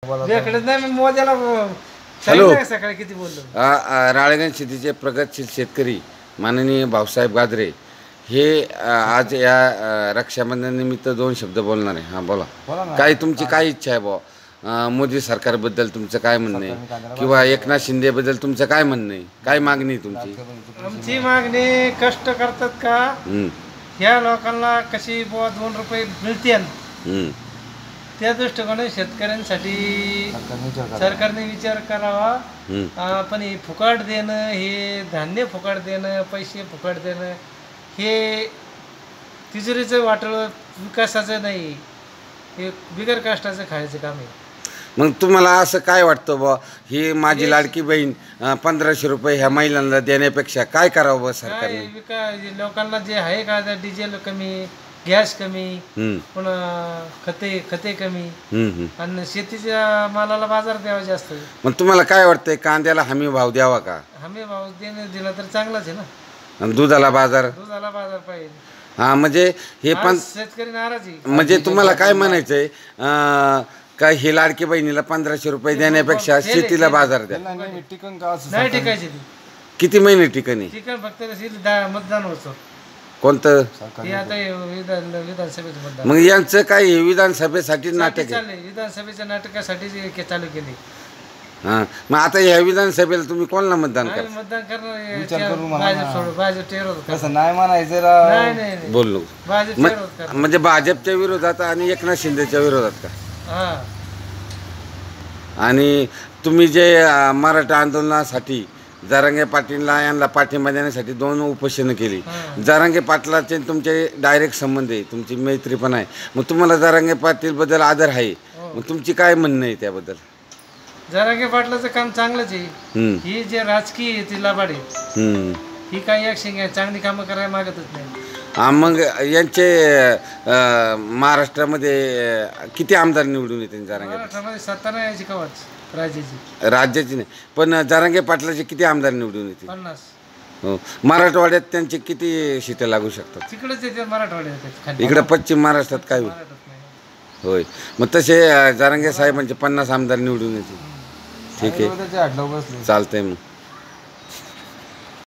भेटत नाही मी मोद्याला हॅलो. सकाळी किती बोललो. राळेगण शेतीचे प्रगतशील शेतकरी माननीय भाऊसाहेब गाजरे हे आज या रक्षाबंधनानिमित्त 2 शब्द बोलणार आहे. हां बोला. काय तुमची काय इच्छा आहे बुवा? मोदी सरकारबद्दल तुमचं काय म्हणणं आहे किंवा एकनाथ शिंदेबद्दल तुमचं काय म्हणणं आहे? काय मागणी आहे तुमची? आमची मागणी कष्ट करतात का ह्या लोकांना कशी बुवा 2 रुपये मिळतील त्या दृष्टिकोनाने शेतकऱ्यांसाठी सरकारने विचार करावा. पण हे फुकट देणं, हे धान्य फुकट देणं, पैसे फुकट देणं हे तिजोरीचं वाटोळं विकासाचं नाही, हे बिगर कष्टाचं खायचं काम आहे. मग तुम्हाला असं काय वाटतं बा ही माझी लाडकी बहीण 1500 रुपये ह्या महिलांना देण्यापेक्षा काय करावं बा सरकारने? लोकांना जे आहे का डिझेल कमी, गॅस कमी, पुन्हा खते कमी आणि शेतीच्या मालाला बाजार द्यावा जास्त. मग तुम्हाला काय वाटतंय कांद्याला हमी भाव द्यावा का? हमी भाव दिला तर चांगलाच आहे ना. आणि दुधाला बाजार पाहिजे. हा म्हणजे हे पण शेतकरी नाराज आहे. म्हणजे तुम्हाला काय म्हणायचंय का ही लाडकी बहिणीला 1500 रुपये देण्यापेक्षा शेतीला बाजार द्या? नाही टिकायची ती. किती महिने टिकणी? फक्त मतदान होतं कोणतं? विधानसभेचं मतदान. मग यांचं काय हे विधानसभेसाठी नाटक आहे? विधानसभेच्या नाटकासाठी चालू केले. हां मग आता ह्या विधानसभेला तुम्ही कोणाला मतदान करा? मतदान करणार भाजप नाही म्हणायचं नाही बोललो भाजप म्हणजे भाजपच्या विरोधात आणि एकनाथ शिंदेच्या विरोधात का? आणि तुम्ही जे मराठा आंदोलनासाठी जरांगे पाटीलला यांना पाठिंबा देण्यासाठी 2 उपोषणं केली. जरांगे पाटलाचे तुमचे डायरेक्ट संबंध आहे, तुमची मैत्री पण आहे. मग तुम्हाला जरांगे पाटीलबद्दल आदर आहे, मग तुमची काय म्हणणं आहे त्याबद्दल? जरांगे पाटलाचं काम चांगलंच आहे. ही जे राजकीय आहे ती लबाड आहे. ही काही ऍक्शन चांगली कामं करायला मागतच नाही. मग यांचे महाराष्ट्रामध्ये किती आमदार निवडून येते जरांगे? महाराष्ट्रामध्ये सत्ता नाही यायची कवाच राज्याची नाही, पण जरांगे पाटलाचे किती आमदार निवडून येते? 50. हो. मराठवाड्यात त्यांचे किती सीटं लागू शकतात? तिकडेच येते मराठवाड्यात. इकडे पश्चिम महाराष्ट्रात काय होईल? होय. मग तसे जरांगे साहेबांचे 50 आमदार निवडून येते. ठीक आहे, चालतंय मग.